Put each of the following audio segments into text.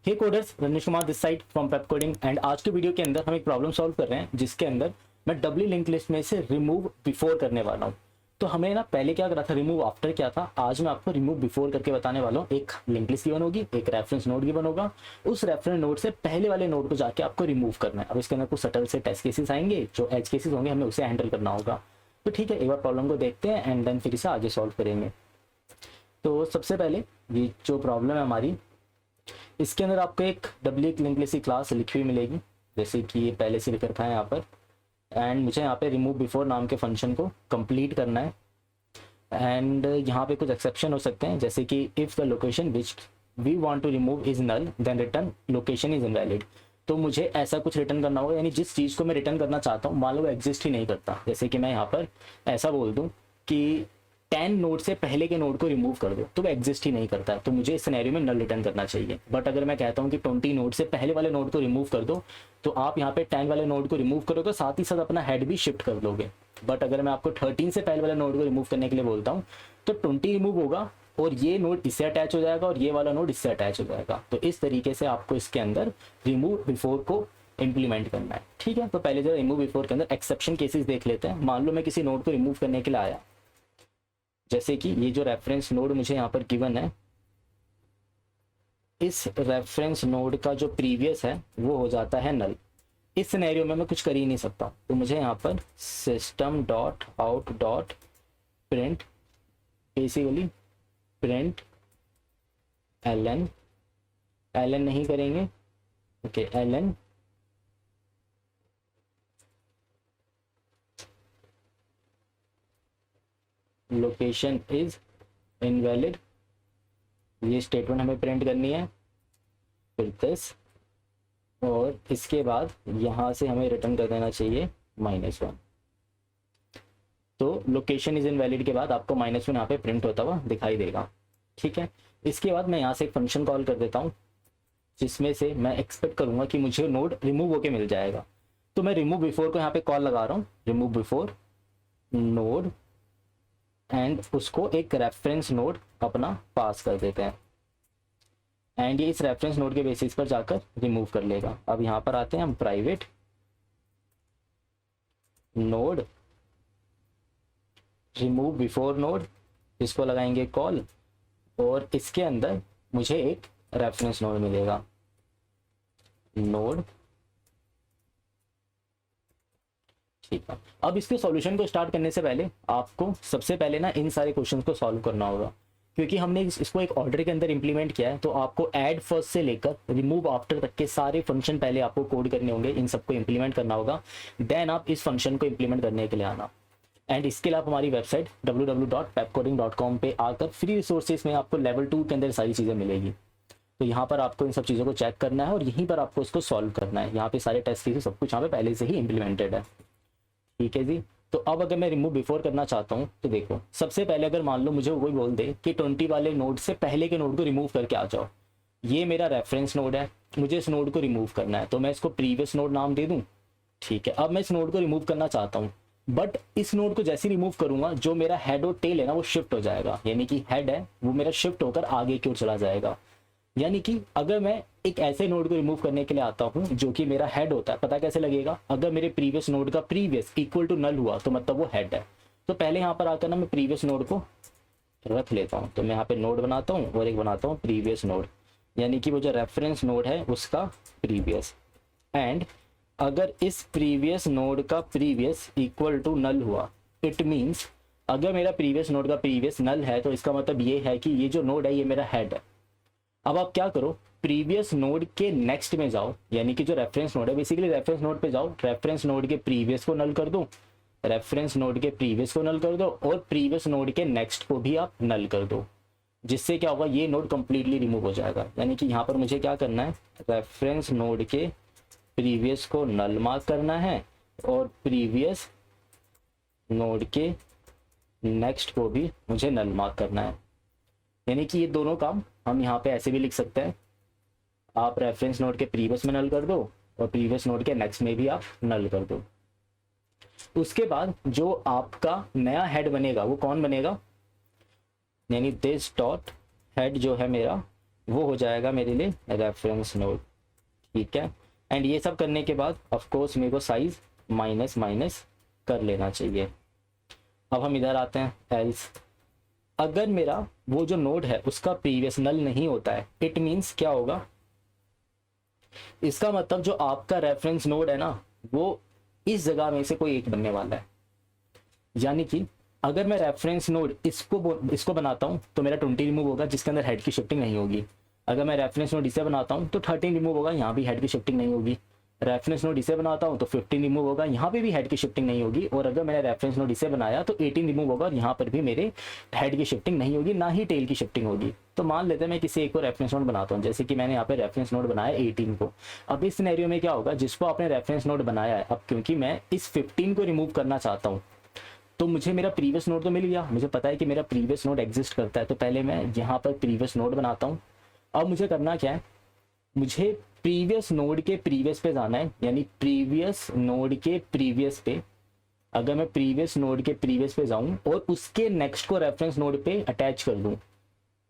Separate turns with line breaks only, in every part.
Hey coders, Ramesh Kumar this side from Pepcoding and आज के video के अंदर हम एक प्रॉब्लम सॉल्व कर रहे हैं जिसके अंदर मैं डब्ल्यू लिंक लिस्ट में से रिमूव बिफोर करने वाला हूँ। तो हमें ना पहले क्या करा था, रिमूव आफ्टर क्या था, आज मैं आपको रिमूव बिफोर करके बताने वाला हूँ। एक लिंक लिस्ट गिवन होगी, एक रेफरेंस नोड गिवन होगा, उस रेफरेंस नोड से पहले वाले नोड को जाके आपको रिमूव करना है। अब इसके अंदर कुछ सटल से टेस्ट केसेस आएंगे, जो एज केसेस होंगे हमें उसे हैंडल करना होगा। तो ठीक है, एक बार प्रॉब्लम को देखते हैं एंड देन फिर इसे आगे सॉल्व करेंगे। तो सबसे पहले ये जो प्रॉब्लम है हमारी, इसके अंदर आपको एक डब्ल्यू लिंक लिस्ट की क्लास लिखी हुई मिलेगी, जैसे कि ये पहले से लिख रखा है यहाँ पर। एंड मुझे यहाँ पे रिमूव बिफोर नाम के फंक्शन को कंप्लीट करना है। एंड यहाँ पे कुछ एक्सेप्शन हो सकते हैं, जैसे कि if the location which we want to remove is null then return location is invalid. तो मुझे ऐसा कुछ रिटर्न करना होगा, यानी जिस चीज़ को मैं रिटर्न करना चाहता हूँ मान लो वो एग्जिस्ट ही नहीं करता। जैसे कि मैं यहाँ पर ऐसा बोल दूँ कि 10 नोड से पहले के नोड को रिमूव कर दो, तो वो एग्जिस्ट ही नहीं करता है, तो मुझे इस सिनेरियो में नल रिटर्न करना चाहिए। बट अगर मैं कहता हूँ कि 20 नोड से पहले वाले नोड को रिमूव कर दो, तो आप यहाँ पे 10 वाले नोड को रिमूव करोगे, साथ ही साथ अपना हेड भी शिफ्ट कर दोगे। बट अगर मैं आपको 13 से पहले वाले नोड को रिमूव करने के लिए बोलता हूँ, तो 20 रिमूव होगा और ये नोड इससे अटैच हो जाएगा और ये वाला नोड इससे अटैच हो जाएगा। तो इस तरीके से आपको इसके अंदर रिमूव बिफोर को इम्प्लीमेंट करना है। ठीक है, तो पहले जो रिमूव बिफोर के अंदर एक्सेप्शन केसेस देख लेते हैं। मान लो मैं किसी नोड को रिमूव करने के लिए आया, जैसे कि ये जो रेफरेंस नोड मुझे यहाँ पर गिवन है, इस रेफरेंस नोड का जो प्रीवियस है वो हो जाता है नल। इस सिनेरियो में मैं कुछ कर ही नहीं सकता, तो मुझे यहाँ पर system dot out dot print, basically print ln, ln नहीं करेंगे, okay ln location is invalid, ये स्टेटमेंट हमें प्रिंट करनी है। फिर दिस, और इसके बाद यहाँ से हमें रिटर्न कर देना चाहिए -1। तो लोकेशन इज इनवैलिड के बाद आपको -1 यहाँ पे प्रिंट होता हुआ दिखाई देगा। ठीक है, इसके बाद मैं यहाँ से एक फंक्शन कॉल कर देता हूँ, जिसमें से मैं एक्सपेक्ट करूँगा कि मुझे नोड रिमूव होके मिल जाएगा। तो मैं रिमूव बिफोर को यहाँ पे कॉल लगा रहा हूँ, रिमूव बिफोर नोड, एंड उसको एक रेफरेंस नोड अपना पास कर देते हैं एंड ये इस रेफरेंस नोड के बेसिस पर जाकर रिमूव कर लेगा। अब यहाँ पर आते हैं हम, private node remove before node, इसको लगाएंगे कॉल, और इसके अंदर मुझे एक रेफरेंस नोड मिलेगा, नोड। ठीक है, अब इसके सॉल्यूशन को स्टार्ट करने से पहले आपको सबसे पहले ना इन सारे क्वेश्चंस को सॉल्व करना होगा, क्योंकि हमने इसको एक ऑर्डर के अंदर इंप्लीमेंट किया है। तो आपको ऐड फर्स्ट से लेकर रिमूव आफ्टर तक के सारे फंक्शन पहले आपको कोड करने होंगे, इन सबको इंप्लीमेंट करना होगा, देन आप इस फंक्शन को इंप्लीमेंट करने के लिए आना। एंड इसके लिए आप हमारी वेबसाइट www.pepcoding.com पे आकर फ्री रिसोर्सेज में आपको लेवल 2 के अंदर सारी चीज़ें मिलेगी। तो यहाँ पर आपको इन सब चीज़ों को चेक करना है और यहीं पर आपको इसको सॉल्व करना है। यहाँ पे सारे टेस्ट केसेस सब कुछ यहाँ पे पहले से ही इंप्लीमेंटेड है। ठीक है जी, तो अब अगर मैं रिमूव बिफोर करना चाहता हूँ, तो देखो सबसे पहले अगर मान लो मुझे वही बोल दे कि 20 वाले नोड से पहले के नोड को रिमूव करके आ जाओ, ये मेरा रेफरेंस नोड है, मुझे इस नोड को रिमूव करना है, तो मैं इसको प्रीवियस नोड नाम दे दूँ। ठीक है, अब मैं इस नोड को रिमूव करना चाहता हूँ, बट इस नोड को जैसे रिमूव करूंगा, जो मेरा हेड और टेल है ना वो शिफ्ट हो जाएगा, यानी कि हेड है वो मेरा शिफ्ट होकर आगे की ओर चला जाएगा। यानी कि अगर मैं एक ऐसे नोड को रिमूव करने के लिए आता हूँ जो कि मेरा हेड होता है, पता कैसे लगेगा, अगर मेरे प्रीवियस नोड का प्रीवियस इक्वल टू नल हुआ तो मतलब वो हेड है। तो पहले यहाँ पर आकर ना मैं प्रीवियस नोड को रख लेता हूँ, तो मैं यहाँ पे नोड बनाता हूँ और एक बनाता हूँ प्रीवियस नोड, यानी कि वो जो रेफरेंस नोड है उसका प्रीवियस। एंड अगर इस प्रीवियस नोड का प्रीवियस इक्वल टू नल हुआ, इट मीन्स अगर मेरा प्रीवियस नोड का प्रीवियस नल है, तो इसका मतलब ये है कि ये जो नोड है ये मेरा हेड है। अब आप क्या करो, प्रीवियस नोड के नेक्स्ट में जाओ, यानी कि जो रेफरेंस नोड है, बेसिकली रेफरेंस नोड पे जाओ, रेफरेंस नोड के प्रीवियस को नल कर दो, रेफरेंस नोड के प्रीवियस को नल कर दो, और प्रीवियस नोड के नेक्स्ट को भी आप नल कर दो, जिससे क्या होगा, ये नोड कंप्लीटली रिमूव हो जाएगा। यानी कि यहाँ पर मुझे क्या करना है, रेफरेंस नोड के प्रीवियस को नल मार्क करना है और प्रीवियस नोड के नेक्स्ट को भी मुझे नल मार्क करना है। यानी कि ये दोनों काम हम यहाँ पे ऐसे भी लिख सकते हैं, आप रेफरेंस नोड के प्रीवियस में नल कर दो और प्रीवियस नोड के नेक्स्ट में भी आप नल कर दो। उसके बाद जो आपका नया हेड बनेगा वो कौन बनेगा, यानी दिस डॉट हेड जो है मेरा, वो हो जाएगा मेरे लिए रेफरेंस नोड। ठीक है, एंड ये सब करने के बाद ऑफ कोर्स मेरे को साइज माइनस माइनस कर लेना चाहिए। अब हम इधर आते हैं, एल्स अगर मेरा वो जो नोड है उसका प्रीवियस नल नहीं होता है, इट मीन्स क्या होगा, इसका मतलब जो आपका रेफरेंस नोड है ना वो इस जगह में से कोई एक बनने वाला है। यानी कि अगर मैं रेफरेंस नोड इसको बनाता हूं तो मेरा 20 रिमूव होगा जिसके अंदर हेड की शिफ्टिंग नहीं होगी। अगर मैं रेफरेंस नोड इसे बनाता हूं तो 13 रिमूव होगा, यहाँ भी हेड की शिफ्टिंग नहीं होगी। रेफरेंस नोड इसे बनाता हूं तो 15 रिमूव होगा, यहाँ पे भी हेड की शिफ्टिंग नहीं होगी। और अगर मैंने रेफरेंस नोड इसे बनाया तो 18 रिमूव होगा और यहाँ पर भी मेरे हेड की शिफ्टिंग नहीं होगी, ना ही टेल की शिफ्टिंग होगी। तो मान लेते हैं मैं किसी एक को रेफरेंस नोड बनाता हूँ, जैसे कि मैंने यहाँ पे रेफरेंस नोड बनाया 18 को। अब इस सिनेरियो में क्या होगा, जिसको आपने रेफरेंस नोड बनाया है, अब क्योंकि मैं इस 15 को रिमूव करना चाहता हूँ तो मुझे मेरा प्रीवियस नोड तो मिल गया, मुझे पता है कि मेरा प्रीवियस नोड एग्जिस्ट करता है। तो पहले मैं यहाँ पर प्रीवियस नोड बनाता हूँ। अब मुझे करना क्या है, मुझे प्रीवियस नोड के प्रीवियस पे जाना है, यानी प्रीवियस नोड के प्रीवियस पे। अगर मैं प्रीवियस नोड के प्रीवियस पे जाऊं और उसके नेक्स्ट को रेफरेंस नोड पे अटैच कर दूं,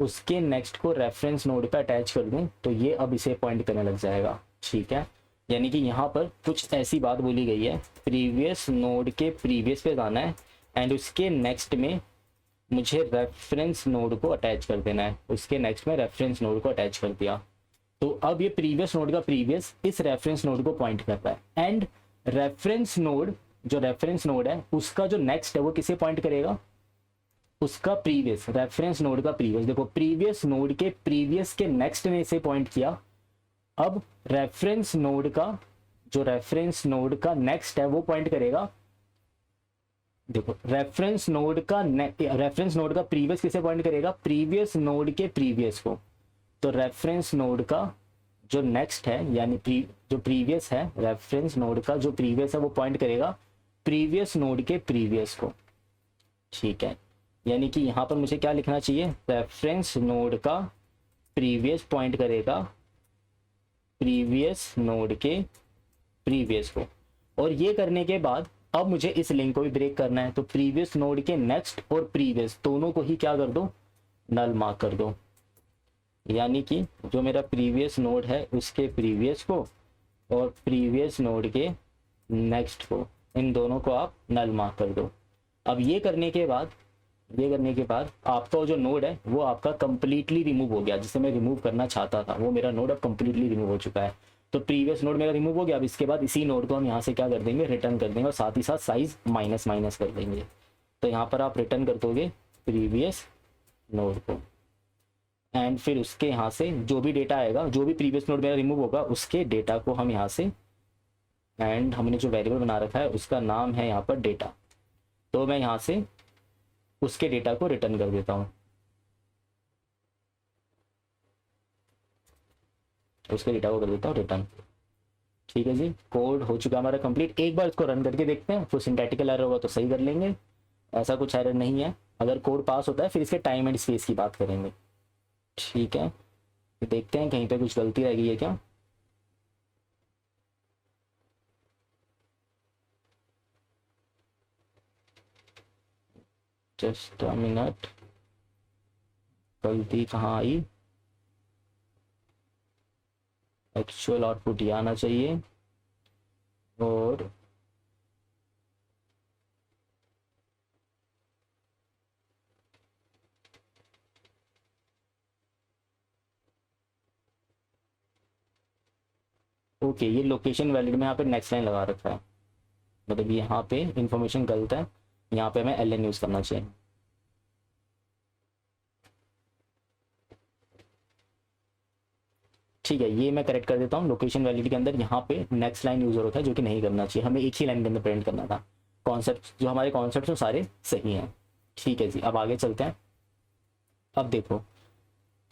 उसके नेक्स्ट को रेफरेंस नोड पे अटैच कर दूं तो ये अब इसे पॉइंट करने लग जाएगा। ठीक है, यानी कि यहाँ पर कुछ ऐसी बात बोली गई है, प्रीवियस नोड के प्रीवियस पे जाना है एंड उसके नेक्स्ट में मुझे रेफरेंस नोड को अटैच कर देना है। उसके नेक्स्ट में रेफरेंस नोड को अटैच कर दिया तो अब ये प्रीवियस नोड का प्रीवियस इस रेफरेंस नोड को पॉइंट कर रहा है। एंड रेफरेंस नोड, जो रेफरेंस नोड है उसका जो नेक्स्ट है वो किसे पॉइंट करेगा, उसका प्रीवियस, रेफरेंस नोड का प्रीवियस। देखो प्रीवियस नोड के प्रीवियस के नेक्स्ट ने इसे पॉइंट किया। अब रेफरेंस नोड का, जो रेफरेंस नोड का नेक्स्ट है वो पॉइंट करेगा, देखो रेफरेंस नोड का प्रीवियस किसे पॉइंट करेगा, प्रीवियस नोड के प्रीवियस को। तो रेफरेंस नोड का जो नेक्स्ट है यानी जो प्रीवियस है, रेफरेंस नोड का जो प्रीवियस है वो पॉइंट करेगा प्रीवियस नोड के प्रीवियस को। ठीक है, यानी कि यहाँ पर मुझे क्या लिखना चाहिए, रेफरेंस नोड का प्रीवियस पॉइंट करेगा प्रीवियस नोड के प्रीवियस को। और ये करने के बाद अब मुझे इस लिंक को भी ब्रेक करना है, तो प्रीवियस नोड के नेक्स्ट और प्रीवियस दोनों को ही क्या कर दो, नल मार्क कर दो। यानी कि जो मेरा प्रीवियस नोड है उसके प्रीवियस को और प्रीवियस नोड के नेक्स्ट को, इन दोनों को आप नल मार्क कर दो। अब ये करने के बाद आपका जो नोड है वो आपका कंप्लीटली रिमूव हो गया। जिसे मैं रिमूव करना चाहता था वो मेरा नोड अब कंप्लीटली रिमूव हो चुका है। तो प्रीवियस नोड मेरा रिमूव हो गया। अब इसके बाद इसी नोड को हम यहाँ से क्या कर देंगे, रिटर्न कर देंगे और साथ ही साथ साइज माइनस माइनस कर देंगे। तो यहाँ पर आप रिटर्न कर दोगे प्रीवियस नोड को एंड फिर उसके यहाँ से जो भी डेटा आएगा, जो भी प्रीवियस नोड मेरा रिमूव होगा उसके डेटा को हम यहाँ से, एंड हमने जो वेरिएबल बना रखा है उसका नाम है यहाँ पर डेटा, तो मैं यहाँ से उसके डेटा को रिटर्न कर देता हूँ। उसके डेटा को कर देता हूँ रिटर्न। ठीक है जी, कोड हो चुका हमारा कंप्लीट। एक बार इसको रन करके देखते हैं, कुछ सिंटैटिकल एरर होगा तो सही कर लेंगे, ऐसा कुछ एरर नहीं है। अगर कोड पास होता है फिर इसके टाइम एंड स्पेस की बात करेंगे। ठीक है, देखते हैं कहीं पे कुछ गलती रह गई है क्या। जस्ट अ मिनट, गलती कहाँ आई, एक्चुअल आउटपुट ये आना चाहिए और ओके, ये लोकेशन वैलिड में यहाँ पे नेक्स्ट लाइन लगा रखा है, मतलब यहाँ पे इंफॉर्मेशन गलत है, यहाँ पे हमें एल यूज़ करना चाहिए। ठीक है, ये मैं करेक्ट कर देता हूँ। लोकेशन वैलिड के अंदर यहाँ पे नेक्स्ट लाइन यूज हो रखा है जो कि नहीं करना चाहिए, हमें एक ही लाइन के अंदर प्रिंट करना था। कॉन्सेप्ट जो हमारे कॉन्सेप्ट हैं सारे सही हैं। ठीक है जी, अब आगे चलते हैं। अब देखो,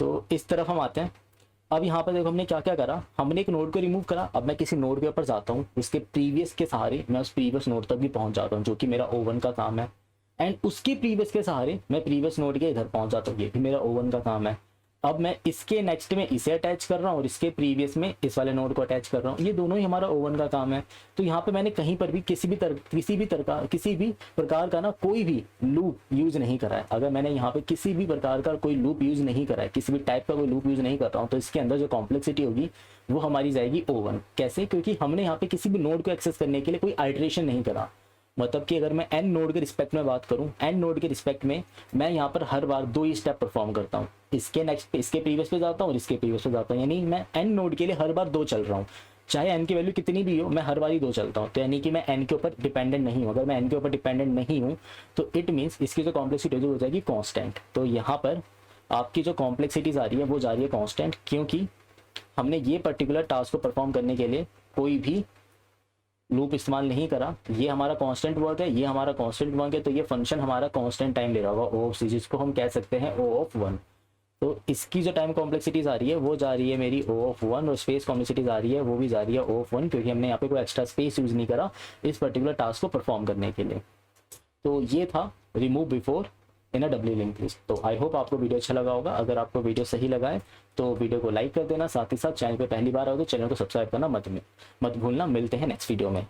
तो इस तरफ हम आते हैं। अब यहाँ पर देखो हमने क्या क्या करा, हमने एक नोड को रिमूव करा। अब मैं किसी नोड के ऊपर जाता हूँ, उसके प्रीवियस के सहारे मैं उस प्रीवियस नोड तक भी पहुँच जाता हूँ, जो कि मेरा O1 का काम है। एंड उसके प्रीवियस के सहारे मैं प्रीवियस नोड के इधर पहुँच जाता हूँ, ये भी मेरा O1 का काम है। अब मैं इसके नेक्स्ट में इसे अटैच कर रहा हूँ और इसके प्रीवियस में इस वाले नोड को अटैच कर रहा हूँ। ये दोनों ही हमारा O1 का काम है। तो यहाँ पे मैंने कहीं पर भी किसी भी प्रकार का ना कोई भी लूप यूज नहीं करा है। अगर मैंने यहाँ पे किसी भी प्रकार का कोई लूप यूज नहीं करा है, किसी भी टाइप का कोई लूप यूज नहीं कर रहा हूँ, तो इसके अंदर जो कॉम्प्लेक्सिटी होगी वो हमारी जाएगी O1। कैसे? क्योंकि हमने यहाँ पे किसी भी नोड को एक्सेस करने के लिए कोई आइटरेशन नहीं करा। मतलब कि अगर मैं n नोड के रिस्पेक्ट में बात करूं, n नोड के रिस्पेक्ट में मैं यहाँ पर हर बार 2 ही स्टेप परफॉर्म करता हूँ। इसके नेक्स्ट पे, इसके प्रीवियस पे जाता हूँ और इसके प्रीवियस पे जाता हूँ। यानी मैं n नोड के लिए हर बार 2 चल रहा हूँ, चाहे n की वैल्यू कितनी भी हो, मैं हर बार ही 2 चलता हूँ। तो यानी कि मैं n के ऊपर डिपेंडेंट नहीं हूँ। अगर मैं n के ऊपर डिपेंडेंट नहीं हूँ तो इट मीन्स इसकी जो कॉम्प्लेक्सिटी हो जाएगी कॉन्स्टेंट। तो यहाँ पर आपकी जो कॉम्प्लेक्सिटीज आ रही है वो जा रही है कॉन्स्टेंट, क्योंकि हमने ये पर्टिकुलर टास्क को परफॉर्म करने के लिए कोई भी लूप इस्तेमाल नहीं करा। ये हमारा कांस्टेंट वर्क है, ये हमारा कांस्टेंट वर्क है, तो ये फंक्शन हमारा कांस्टेंट टाइम ले रहा होगा O ऑफ C, जिसको हम कह सकते हैं O ऑफ 1। तो इसकी जो टाइम कॉम्प्लेक्सिटीज आ रही है वो जा रही है मेरी O ऑफ 1 और स्पेस कॉम्प्लेक्सिटीज आ रही है वो भी जा रही है O ऑफ 1, क्योंकि हमने यहाँ पे कोई एक्स्ट्रा स्पेस यूज नहीं करा इस पर्टिकुलर टास्क को परफॉर्म करने के लिए। तो ये था remove before in a W link list. तो आई होप आपको वीडियो अच्छा लगा होगा। अगर आपको वीडियो सही लगा है तो वीडियो को लाइक कर देना, साथ ही साथ चैनल पे पहली बार आओ तो चैनल को सब्सक्राइब करना मत भूलना। मिलते हैं नेक्स्ट वीडियो में।